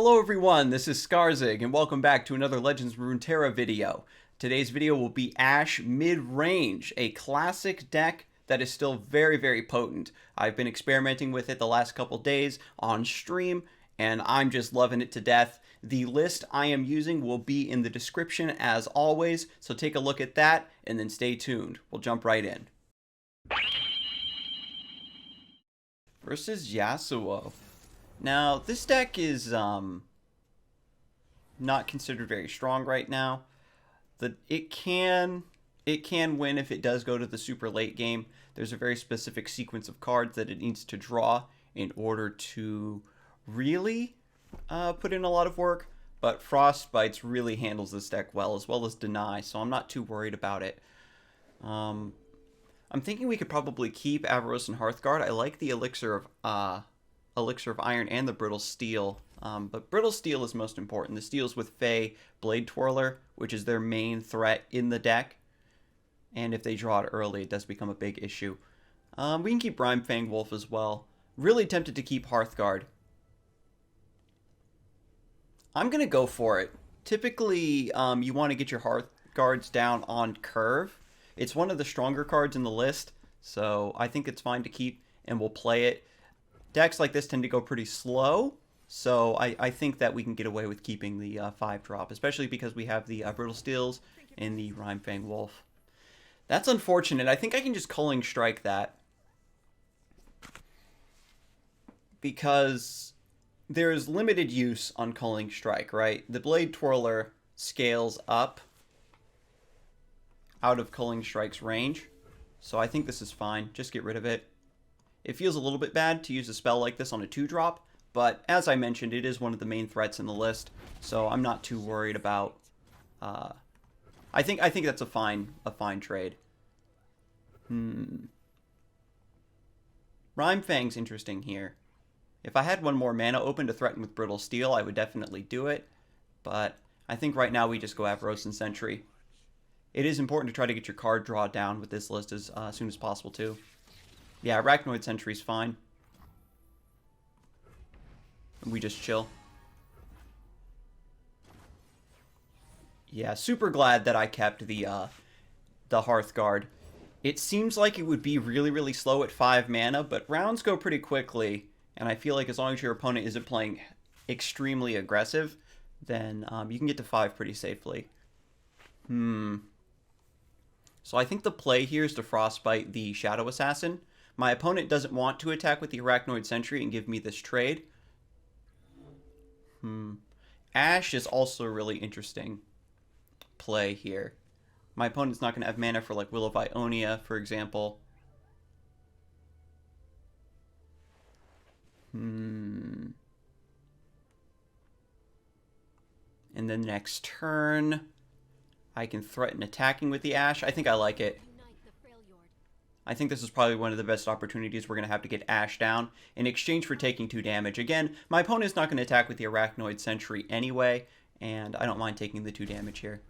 Hello everyone, this is Scarzig, and welcome back to another Legends of Runeterra video. Today's video will be Ashe Midrange, a classic deck that is still very potent. I've been experimenting with it the last couple days on stream, and I'm just loving it to death. The list I am using will be in the description as always, so take a look at that, and then stay tuned. We'll jump right in. Versus Yasuo. Now, this deck is not considered very strong right now. It can win if it does go to the super late game. There's a very specific sequence of cards that it needs to draw in order to really put in a lot of work. But Frostbites really handles this deck well as Deny, so I'm not too worried about it. I'm thinking we could probably keep Avaros and Hearthguard. I like the Elixir of Iron and the Brittle Steel, but Brittle Steel is most important. This deals with Fae Blade Twirler, which is their main threat in the deck, and if they draw it early, it does become a big issue. We can keep Rimefang Wolf as well. Really tempted to keep Hearthguard. I'm going to go for it. Typically, you want to get your Hearthguards down on curve. It's one of the stronger cards in the list, so I think it's fine to keep, and we'll play it. Decks like this tend to go pretty slow, so I think that we can get away with keeping the 5-drop, especially because we have the Brittle Steels and the Rimefang Wolf. That's unfortunate. I think I can just Culling Strike that, because there's limited use on Culling Strike, right? The Blade Twirler scales up out of Culling Strike's range, so I think this is fine. Just get rid of it. It feels a little bit bad to use a spell like this on a 2-drop, but as I mentioned, it is one of the main threats in the list, so I'm not too worried about. I think that's a fine trade. Rimefang's interesting here. If I had one more mana open to threaten with Brittle Steel, I would definitely do it, but I think right now we just go Avaros and Sentry. It is important to try to get your card draw down with this list as soon as possible too. Yeah, Arachnoid Sentry's fine. And we just chill. Yeah, super glad that I kept the Hearthguard. It seems like it would be really slow at 5 mana, but rounds go pretty quickly, and I feel like as long as your opponent isn't playing extremely aggressive, then you can get to 5 pretty safely. So I think the play here is to Frostbite the Shadow Assassin. My opponent doesn't want to attack with the Arachnoid Sentry and give me this trade. Ashe is also a really interesting play here. My opponent's not going to have mana for like Will of Ionia, for example. And then next turn, I can threaten attacking with the Ashe. I think I like it. I think this is probably one of the best opportunities we're going to have to get Ashe down in exchange for taking 2 damage. Again, my opponent's not going to attack with the Arachnoid Sentry anyway, and I don't mind taking the 2 damage here.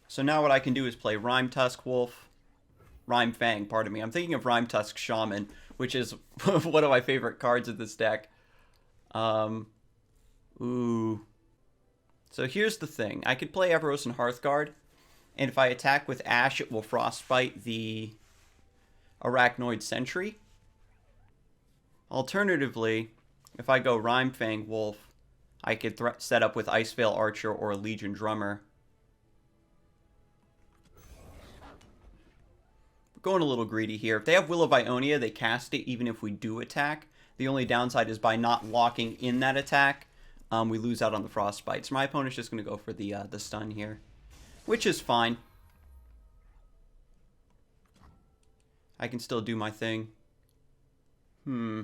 So now what I can do is play Rimefang, pardon me. I'm thinking of Rimetusk Shaman, which is one of my favorite cards of this deck. Ooh. So here's the thing. I could play Avaros and Hearthguard, and if I attack with Ashe, it will Frostbite the Arachnoid Sentry. Alternatively, if I go Rimefang Wolf, I could set up with Icevale Archer or Legion Drummer. We're going a little greedy here. If they have Will of Ionia, they cast it even if we do attack. The only downside is by not locking in that attack, we lose out on the Frostbite. So my opponent's just going to go for the stun here, which is fine. I can still do my thing. I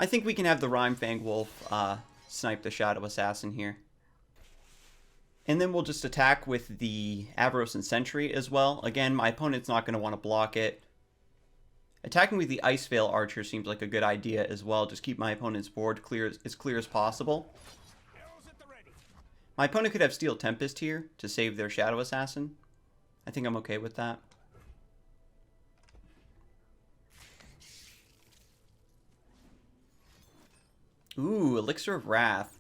think we can have the Rimefang Wolf snipe the Shadow Assassin here. And then we'll just attack with the Avaros and Sentry as well. Again, my opponent's not going to want to block it. Attacking with the Icevale Archer seems like a good idea as well. Just keep my opponent's board as clear as possible. My opponent could have Steel Tempest here to save their Shadow Assassin. I think I'm okay with that. Ooh, Elixir of Wrath.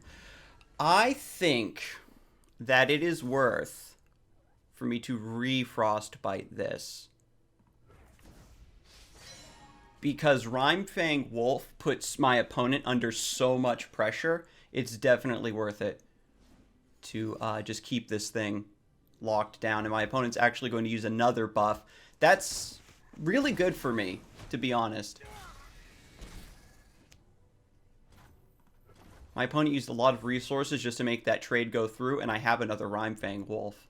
I think that it is worth for me to re-Frostbite this. Because Rimefang Wolf puts my opponent under so much pressure, it's definitely worth it to just keep this thing locked down. And my opponent's actually going to use another buff. That's really good for me, to be honest. My opponent used a lot of resources just to make that trade go through, and I have another Rimefang Wolf.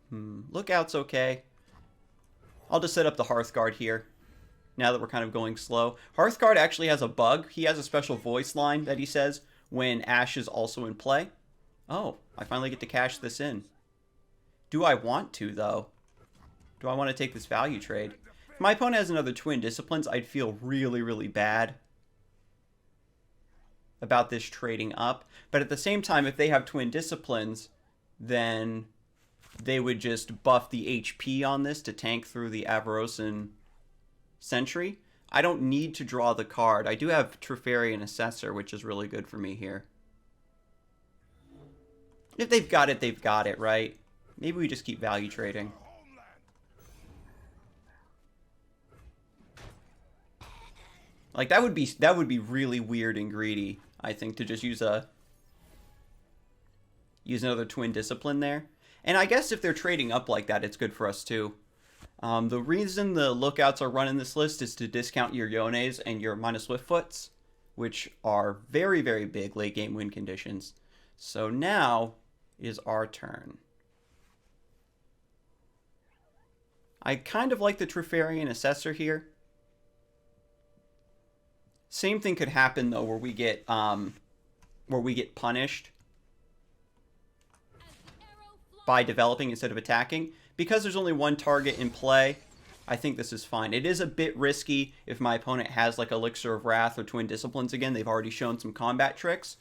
Lookout's okay. I'll just set up the Hearthguard here, now that we're kind of going slow. Hearthguard actually has a bug. He has a special voice line that he says when Ashe is also in play. Oh, I finally get to cash this in. Do I want to, though? Do I want to take this value trade? If my opponent has another Twin Disciplines, I'd feel really, really bad about this trading up. But at the same time, if they have Twin Disciplines, then they would just buff the HP on this to tank through the Avarosan Sentry. I don't need to draw the card. I do have Trifarian Assessor, which is really good for me here. If they've got it, right? Maybe we just keep value trading. Like, that would be really weird and greedy, I think, to just use another Twin Discipline there. And I guess if they're trading up like that, it's good for us too. The reason the Lookouts are running this list is to discount your Yones and your minus Swiftfoots, which are very, very big late game win conditions. So now is our turn. I kind of like the Trifarian Assessor here. Same thing could happen though, where we get punished by developing instead of attacking. Because there's only one target in play, I think this is fine. It is a bit risky if my opponent has like Elixir of Wrath or Twin Disciplines again. They've already shown some combat tricks.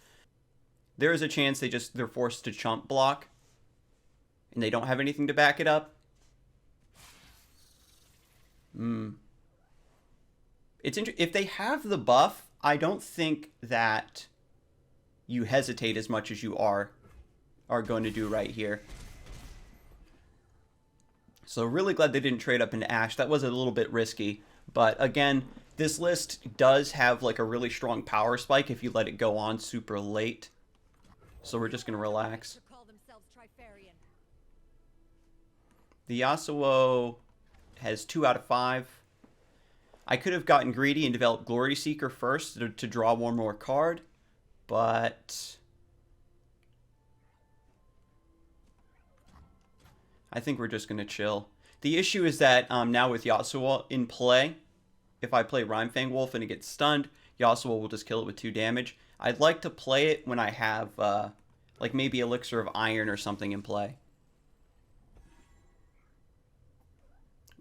There is a chance they're forced to chump block and they don't have anything to back it up. It's if they have the buff, I don't think that you hesitate as much as you are going to do right here. So really glad they didn't trade up into Ashe. That was a little bit risky. But again, this list does have like a really strong power spike if you let it go on super late. So we're just going to relax. The Yasuo has 2 out of 5. I could have gotten greedy and developed Glory Seeker first to draw one more card. But I think we're just going to chill. The issue is that now with Yasuo in play, if I play Rimefang Wolf and it gets stunned, Yasuo will just kill it with 2 damage. I'd like to play it when I have like maybe Elixir of Iron or something in play.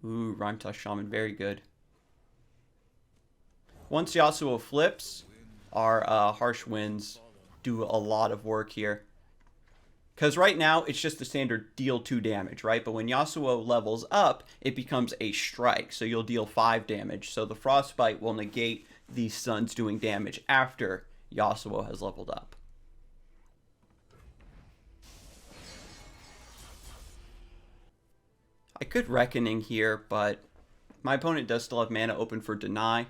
Ooh, Rimetusk Shaman, very good. Once Yasuo flips, our Harsh Winds do a lot of work here. Because right now, it's just the standard deal 2 damage, right? But when Yasuo levels up, it becomes a strike. So you'll deal 5 damage. So the Frostbite will negate these stuns doing damage after Yasuo has leveled up. I could Reckoning here, but my opponent does still have mana open for Deny.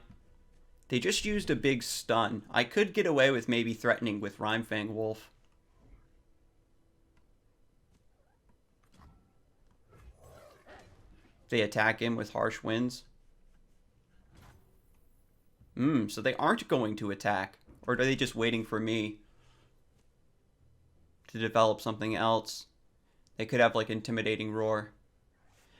They just used a big stun. I could get away with maybe threatening with Rimefang Wolf. They attack him with Harsh Winds. So they aren't going to attack. Or are they just waiting for me to develop something else? They could have like Intimidating Roar.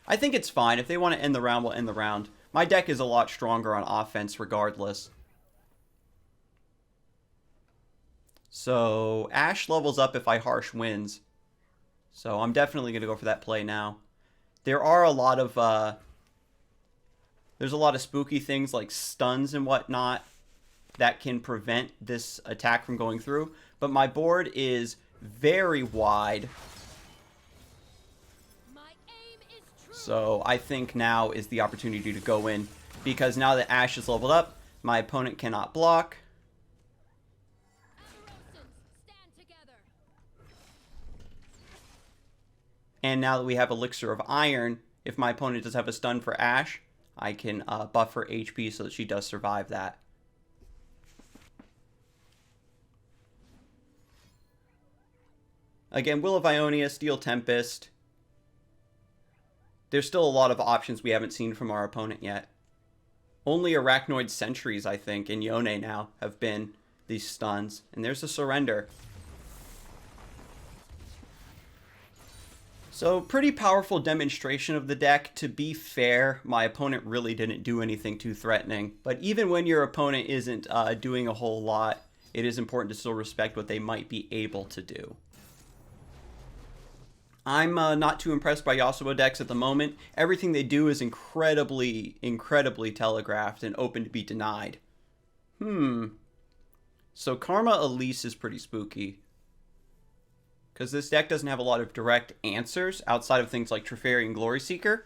I think it's fine. If they want to end the round, we'll end the round. My deck is a lot stronger on offense regardless. So Ashe levels up if I Harsh Winds. So I'm definitely going to go for that play now. There are a lot of there's a lot of spooky things like stuns and whatnot that can prevent this attack from going through. But my board is very wide. So I think now is the opportunity to go in. Because now that Ashe is leveled up, My opponent cannot block. And now that we have Elixir of Iron, if my opponent does have a stun for Ashe, I can buff her HP so that she does survive that. Again, Will of Ionia, Steel Tempest. There's still a lot of options we haven't seen from our opponent yet. Only Arachnoid Sentries, I think, and Yone now have been these stuns. And there's a surrender. So, pretty powerful demonstration of the deck. To be fair, my opponent really didn't do anything too threatening. But even when your opponent isn't doing a whole lot, it is important to still respect what they might be able to do. I'm not too impressed by Yasuo decks at the moment. Everything they do is incredibly, incredibly telegraphed and open to be denied. So Karma Elise is pretty spooky. Because this deck doesn't have a lot of direct answers outside of things like Trifarian Glory Seeker.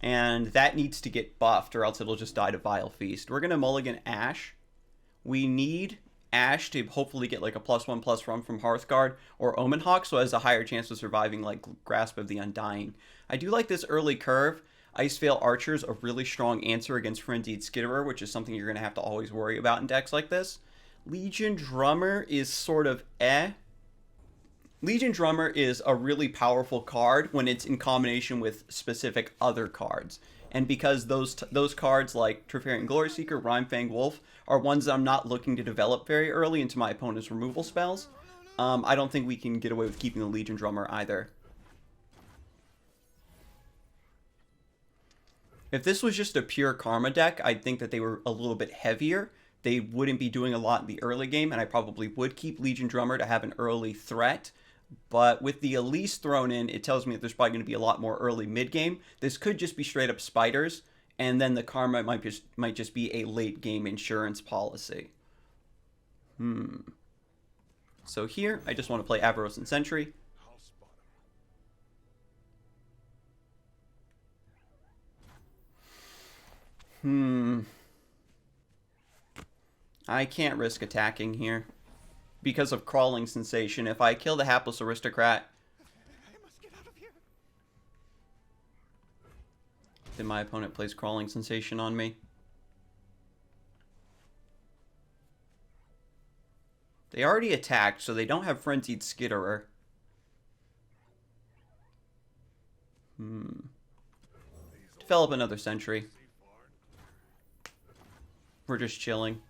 And that needs to get buffed or else it'll just die to Vile Feast. We're going to mulligan Ashe. We need Ashe to hopefully get like a +1/+1 from Hearthguard or Omen Hawk, so it has a higher chance of surviving like Grasp of the Undying. I do like this early curve. Iceveil Archer's a really strong answer against Frenzied Skitterer, which is something you're going to have to always worry about in decks like this. Legion Drummer is sort of Legion Drummer is a really powerful card when it's in combination with specific other cards. And because those cards like Trifarian Glory Seeker, Rhymefang Wolf are ones that I'm not looking to develop very early into my opponent's removal spells, I don't think we can get away with keeping the Legion Drummer either. If this was just a pure Karma deck, I'd think that they were a little bit heavier. They wouldn't be doing a lot in the early game, and I probably would keep Legion Drummer to have an early threat. But with the Elise thrown in, it tells me that there's probably going to be a lot more early mid-game. This could just be straight up spiders, and then the Karma might just be a late-game insurance policy. So here, I just want to play Avarosan Sentry. I can't risk attacking here because of Crawling Sensation. If I kill the Hapless Aristocrat, then my opponent plays Crawling Sensation on me. They already attacked, so they don't have Frenzied Skitterer. Develop another Sentry. We're just chilling.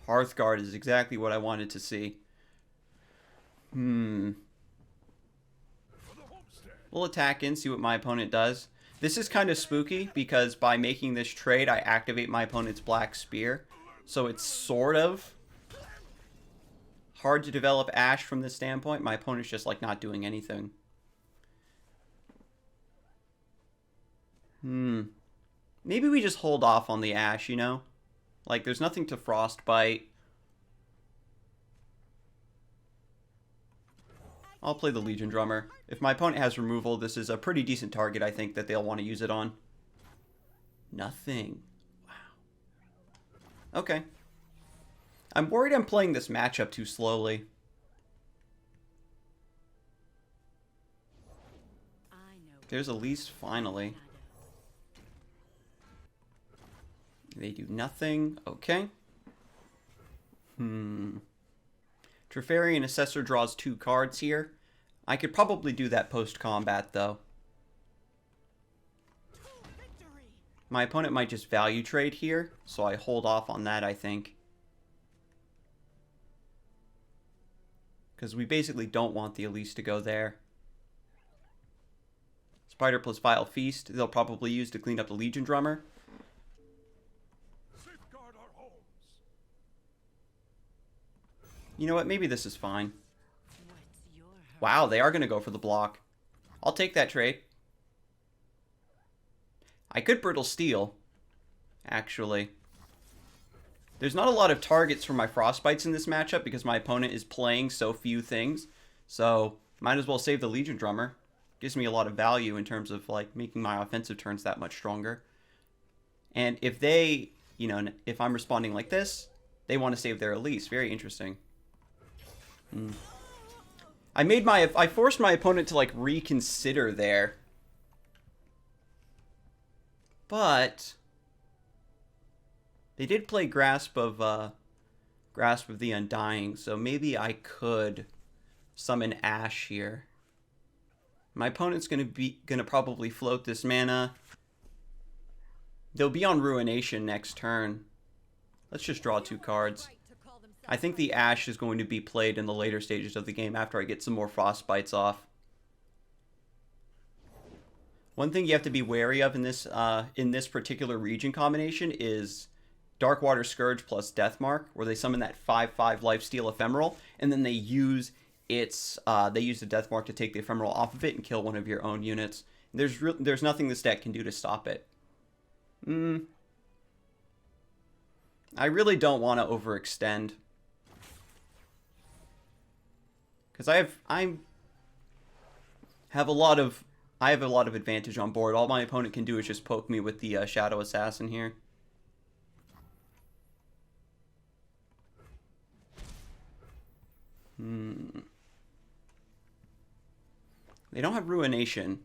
Hearthguard is exactly what I wanted to see. We'll attack in, see what my opponent does. This is kind of spooky because by making this trade, I activate my opponent's Black Spear. So it's sort of hard to develop Ashe from this standpoint. My opponent's just like not doing anything. Maybe we just hold off on the Ashe, you know? Like, there's nothing to Frostbite. I'll play the Legion Drummer. If my opponent has removal, this is a pretty decent target, I think, that they'll want to use it on. Nothing. Wow. Okay. I'm worried I'm playing this matchup too slowly. There's Elise, finally. They do nothing. Okay. Trifarian Assessor draws 2 cards here. I could probably do that post-combat, though. My opponent might just value trade here, so I hold off on that, I think. Because we basically don't want the Elise to go there. Spider plus Vile Feast, they'll probably use to clean up the Legion Drummer. You know what? Maybe this is fine. Wow, they are going to go for the block. I'll take that trade. I could Brittle Steel, actually. There's not a lot of targets for my Frostbites in this matchup because my opponent is playing so few things. So, might as well save the Legion Drummer. Gives me a lot of value in terms of like making my offensive turns that much stronger. And if they, you know, if I'm responding like this, they want to save their Elise. Very interesting. I forced my opponent to like reconsider there. But they did play Grasp of the Undying, so maybe I could summon Ashe here. My opponent's gonna probably float this mana. They'll be on Ruination next turn. Let's just draw 2 cards. I think the Ashe is going to be played in the later stages of the game after I get some more Frostbites off. One thing you have to be wary of in this particular region combination is Darkwater Scourge plus Deathmark, where they summon that 5/5 lifesteal ephemeral, and then they use the Deathmark to take the ephemeral off of it and kill one of your own units. There's nothing this deck can do to stop it. I really don't want to overextend, because I have a lot of advantage on board. All my opponent can do is just poke me with the Shadow Assassin here. They don't have Ruination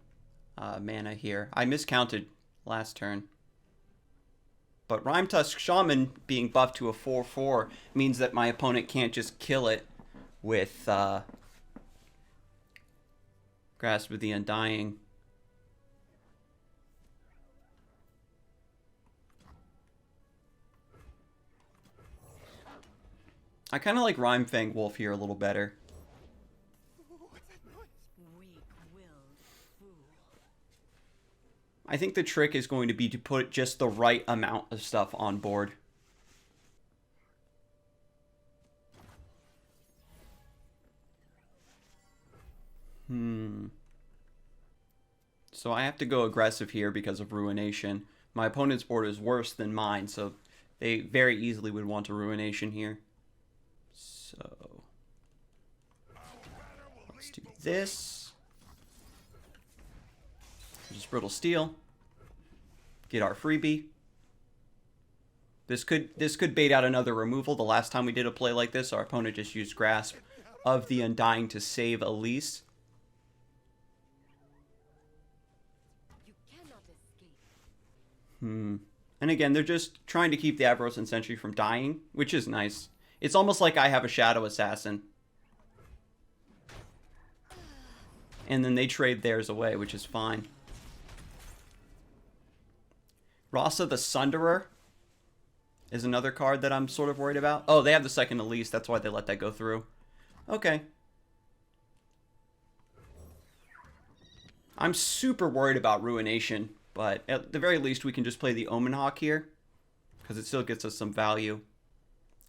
mana here. I miscounted last turn. But Rimetusk Shaman being buffed to a 4/4 means that my opponent can't just kill it with Grasp of the Undying. I kind of like Rimefang Wolf here a little better. I think the trick is going to be to put just the right amount of stuff on board. So I have to go aggressive here because of Ruination. My opponent's board is worse than mine, so they very easily would want a Ruination here. So let's do this. Just Brittle Steel. Get our freebie. This could bait out another removal. The last time we did a play like this, our opponent just used Grasp of the Undying to save Elise. And again, they're just trying to keep the Avaros and Sentry from dying, which is nice. It's almost like I have a Shadow Assassin. And then they trade theirs away, which is fine. Rasa the Sunderer is another card that I'm sort of worried about. Oh, they have the second Elise. That's why they let that go through. Okay. I'm super worried about Ruination, but at the very least we can just play the Omen Hawk here, because it still gets us some value.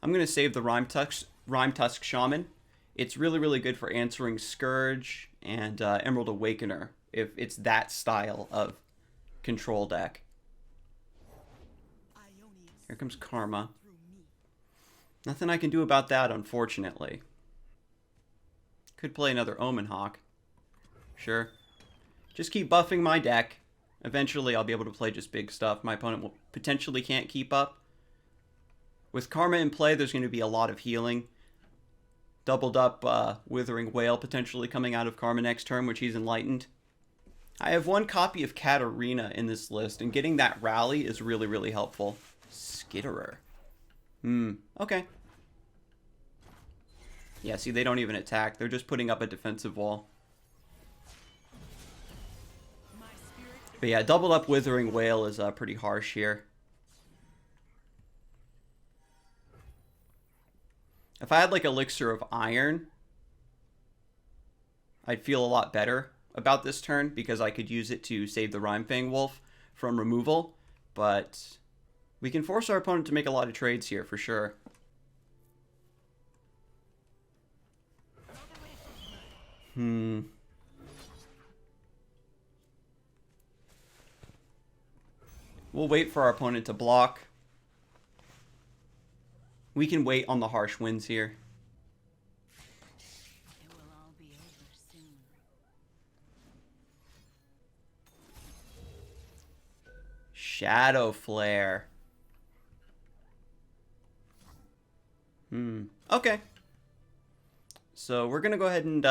I'm going to save the Rimetusk Shaman. It's really, really good for answering Scourge and Emerald Awakener, if it's that style of control deck. Here comes Karma. Nothing I can do about that, unfortunately. Could play another Omen Hawk. Sure. Just keep buffing my deck. Eventually I'll be able to play just big stuff. My opponent will potentially can't keep up. With Karma in play, there's going to be a lot of healing. Doubled up Withering Wail potentially coming out of Karma next turn, which he's Enlightened. I have 1 copy of Katarina in this list, and getting that rally is really, really helpful. Skitterer. Okay. Yeah, see, they don't even attack. They're just putting up a defensive wall. But yeah, doubled up Withering Wail is pretty harsh here. If I had like Elixir of Iron, I'd feel a lot better about this turn, because I could use it to save the Rimefang Wolf from removal. But we can force our opponent to make a lot of trades here for sure. We'll wait for our opponent to block. We can wait on the harsh winds here. It will all be over soon. Shadow Flare. Okay. So we're going to go ahead and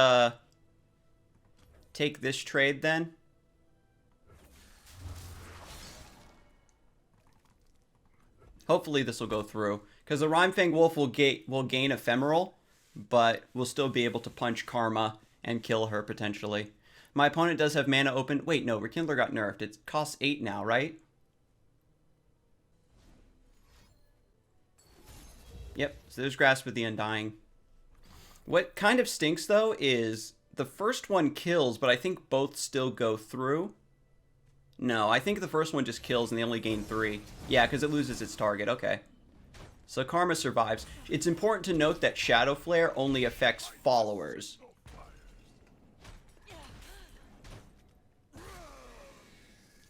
take this trade then. Hopefully this will go through. Because the Rimefang Wolf will gain Ephemeral, but we'll still be able to punch Karma and kill her potentially. My opponent does have mana open. Wait, no, Rekindler got nerfed. It costs 8 now, right? Yep, so there's Grasp of the Undying. What kind of stinks, though, is the first one kills, but I think both still go through. No, I think the first one just kills and they only gain 3. Yeah, because it loses its target. Okay. So Karma survives. It's important to note that Shadow Flare only affects followers.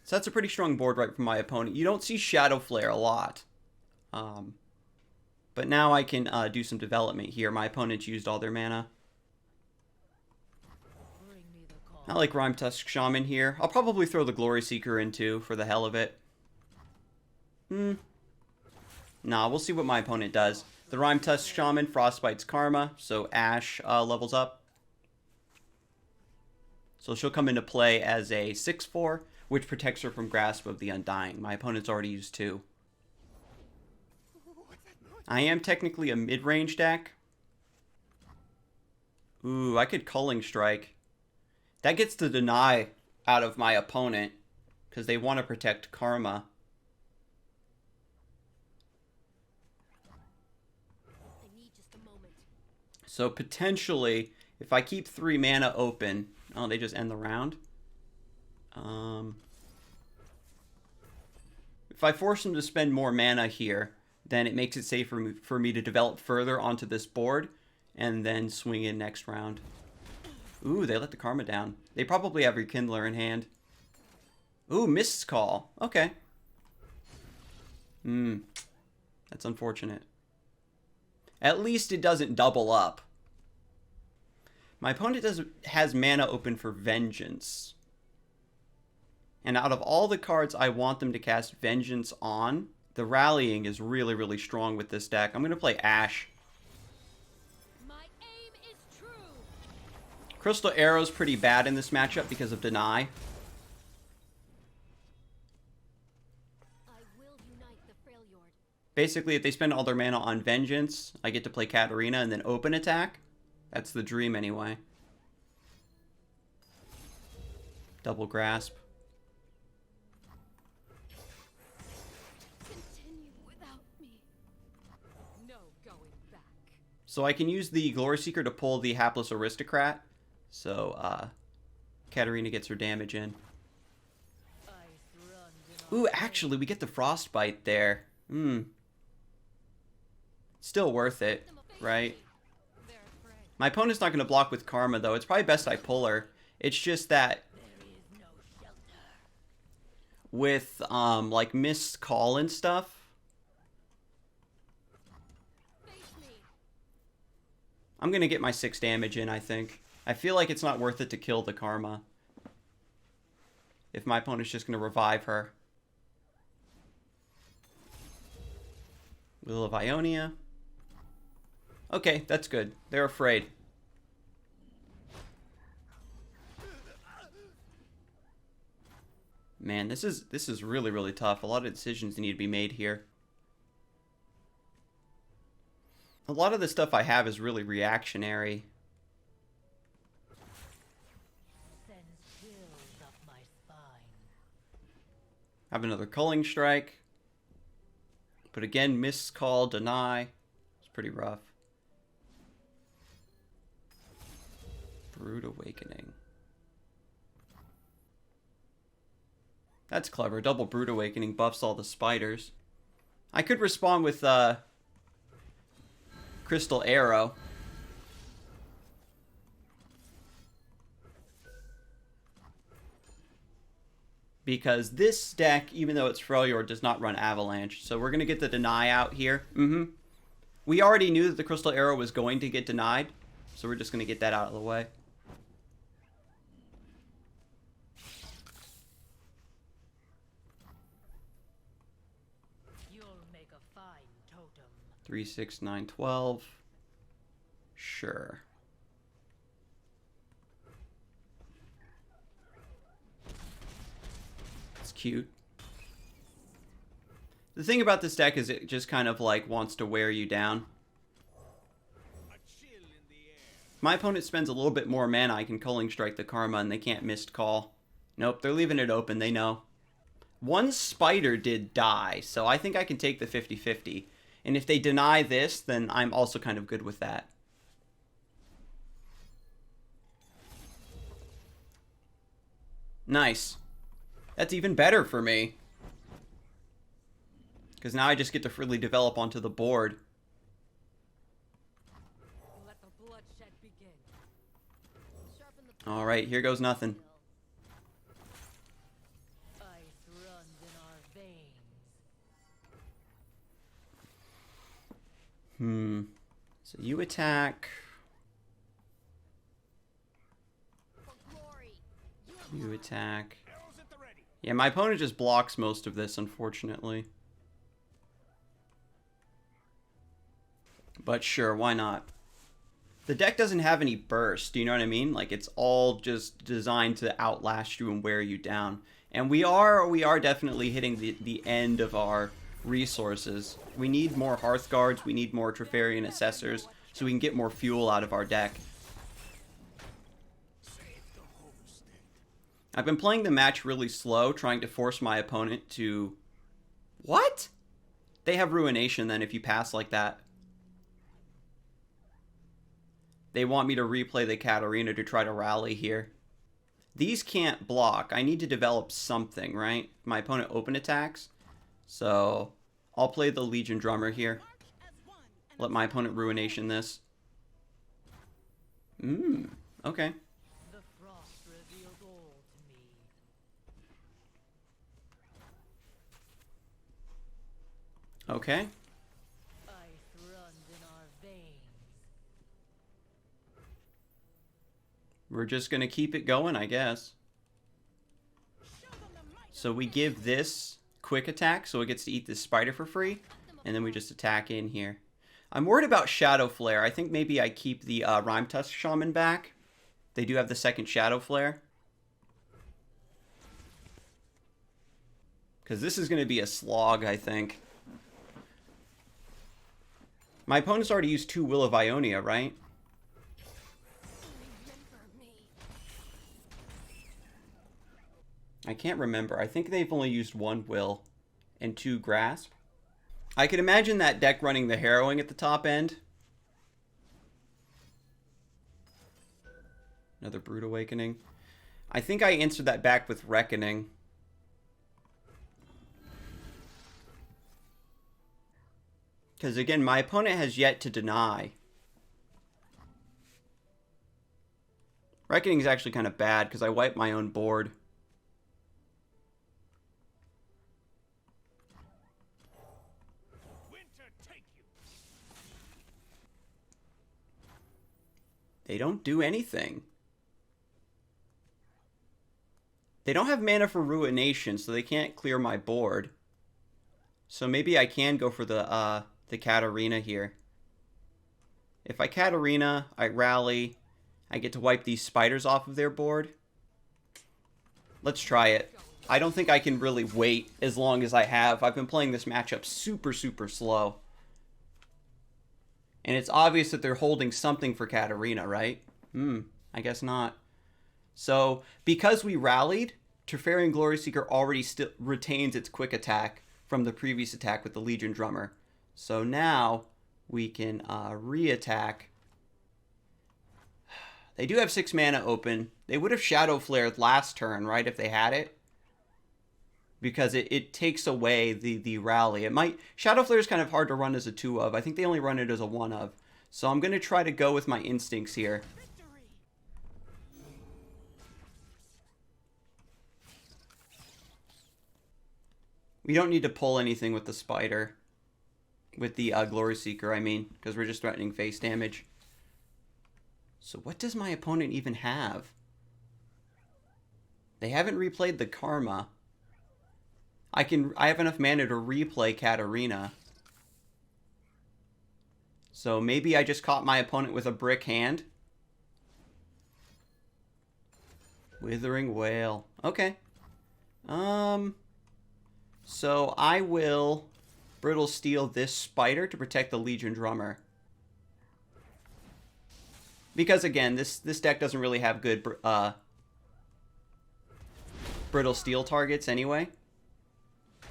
So that's a pretty strong board right from my opponent. You don't see Shadow Flare a lot. But now I can do some development here. My opponent's used all their mana. I like Rimetusk Shaman here. I'll probably throw the Glory Seeker in too, for the hell of it. Nah, we'll see what my opponent does. The Rimetusk Shaman Frostbite's Karma, so Ashe levels up. So she'll come into play as a 6/4, which protects her from Grasp of the Undying. My opponent's already used 2. I am technically a mid-range deck. Ooh, I could Culling Strike. That gets the deny out of my opponent, because they want to protect Karma. So potentially, if I keep 3 mana open... Oh, they just end the round? If I force them to spend more mana here, then it makes it safer for me to develop further onto this board, and then swing in next round. Ooh, they let the Karma down. They probably have Rekindler in hand. Ooh, Mist's Call. Okay. That's unfortunate. At least it doesn't double up. My opponent has mana open for Vengeance. And out of all the cards I want them to cast Vengeance on, the Rallying is really, really strong with this deck. I'm going to play Ashe. My aim is true. Crystal Arrow's pretty bad in this matchup because of Deny. I will unite the Freljord. Basically, if they spend all their mana on Vengeance, I get to play Katarina and then open attack. That's the dream anyway. Double Grasp. Continue without me. No going back. So I can use the Glory Seeker to pull the Hapless Aristocrat. So, Katarina gets her damage in. Ooh, actually, we get the Frostbite there. Still worth it, right? My opponent's not going to block with Karma, though. It's probably best I pull her. It's just that with, like, Mist's Call and stuff, I'm going to get my 6 damage in, I think. I feel like it's not worth it to kill the Karma if my opponent's just going to revive her. Will of Ionia. Okay, that's good. They're afraid. Man, this is really, really tough. A lot of decisions need to be made here. A lot of the stuff I have is really reactionary. Have another Culling Strike. But again, Mist's Call, Deny. It's pretty rough. Brood Awakening. That's clever. Double Brood Awakening buffs all the spiders. I could respond with Crystal Arrow. Because this deck, even though it's Freljord, does not run Avalanche. So we're going to get the Deny out here. We already knew that the Crystal Arrow was going to get denied. So we're just going to get that out of the way. make a fine totem. 3, 6, 9, 12. Sure. It's cute. The thing about this deck is it just kind of like wants to wear you down. If my opponent spends a little bit more mana, I can Culling Strike the Karma and they can't missed call. Nope, they're leaving it open, they know. One spider did die, so I think I can take the 50-50. And if they deny this, then I'm also kind of good with that. Nice. That's even better for me. Because now I just get to freely develop onto the board. Let the bloodshed begin. Alright, here goes nothing. Ice runs in our veins. So you attack. You attack. Yeah, my opponent just blocks most of this, unfortunately. But sure, why not? The deck doesn't have any burst, do you know what I mean? Like, it's all just designed to outlast you and wear you down. And we are definitely hitting the end of our resources. We need more Hearthguards, we need more Trifarian Assessors, so we can get more fuel out of our deck. I've been playing the match really slow, trying to force my opponent to... What? They have Ruination then if you pass like that. They want me to replay the Katarina to try to rally here. These can't block. I need to develop something, right? My opponent open attacks. So I'll play the Legion Drummer here. Let my opponent Ruination this. Okay. The frost revealed all to me. Okay. Ice runs in our veins. We're just going to keep it going, I guess. So we give this quick attack, so it gets to eat this spider for free. And then we just attack in here. I'm worried about Shadow Flare. I think maybe I keep the Rimetusk Shaman back. They do have the second Shadow Flare. Because this is going to be a slog, I think. My opponent's already used 2 Will of Ionia, right? I can't remember. I think they've only used 1 Will and 2 Grasp. I could imagine that deck running the Harrowing at the top end. Another Brood Awakening. I think I answered that back with Reckoning. Because again, my opponent has yet to deny. Reckoning is actually kind of bad because I wipe my own board. They don't do anything. They don't have mana for Ruination, so they can't clear my board. So maybe I can go for the Katarina here. If I Katarina, I rally, I get to wipe these spiders off of their board. Let's try it. I don't think I can really wait as long as I have. I've been playing this matchup super, super slow. And it's obvious that they're holding something for Katarina, right? I guess not. So, because we rallied, Trifarian Gloryseeker already still retains its quick attack from the previous attack with the Legion Drummer. So now we can re-attack. They do have 6 mana open. They would have Shadow Flared last turn, right, if they had it? Because it takes away the rally. It might... Shadow Flare is kind of hard to run as a 2 of. I think they only run it as a 1 of. So I'm going to try to go with my instincts here. We don't need to pull anything with the spider. With the Gloryseeker, I mean. Because we're just threatening face damage. So what does my opponent even have? They haven't replayed the Karma. I have enough mana to replay Katarina. So maybe I just caught my opponent with a brick hand. Withering Wail. Okay. So I will Brittle Steel this Spider to protect the Legion Drummer. Because again, this deck doesn't really have good Brittle Steel targets anyway.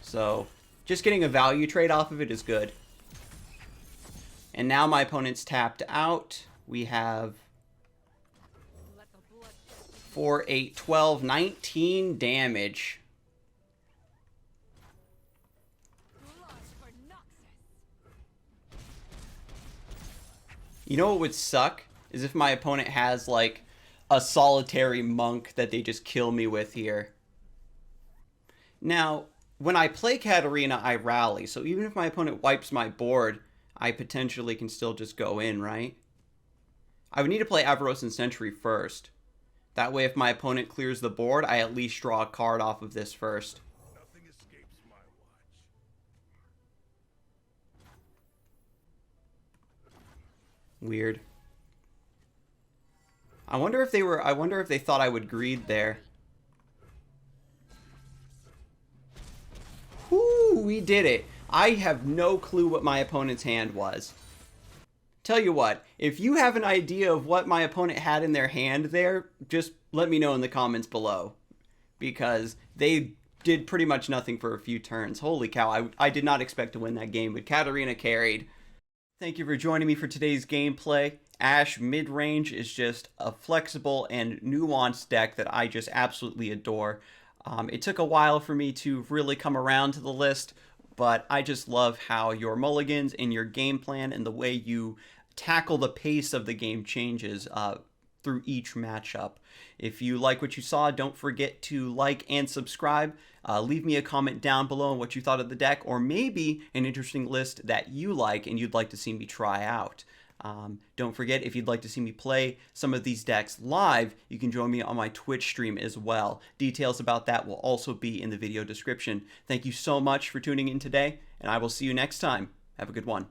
So just getting a value trade off of it is good. And now my opponent's tapped out. We have 4, 8, 12, 19 damage. You know what would suck? Is if my opponent has, like, a solitary monk that they just kill me with here. Now, when I play Katarina, I rally. So even if my opponent wipes my board, I potentially can still just go in, right? I would need to play Avarosan Sentry first. That way, if my opponent clears the board, I at least draw a card off of this first. Nothing escapes my watch. Weird. I wonder if they thought I would greed there. Whoo, we did it. I have no clue what my opponent's hand was. Tell you what, if you have an idea of what my opponent had in their hand there, just let me know in the comments below. Because they did pretty much nothing for a few turns. Holy cow, I did not expect to win that game, but Katarina carried. Thank you for joining me for today's gameplay. Ashe Midrange is just a flexible and nuanced deck that I just absolutely adore. It took a while for me to really come around to the list, but I just love how your mulligans and your game plan and the way you tackle the pace of the game changes through each matchup. If you like what you saw, don't forget to like and subscribe. Leave me a comment down below on what you thought of the deck, or maybe an interesting list that you like and you'd like to see me try out. Don't forget, if you'd like to see me play some of these decks live, you can join me on my Twitch stream as well. Details about that will also be in the video description. Thank you so much for tuning in today, and I will see you next time. Have a good one.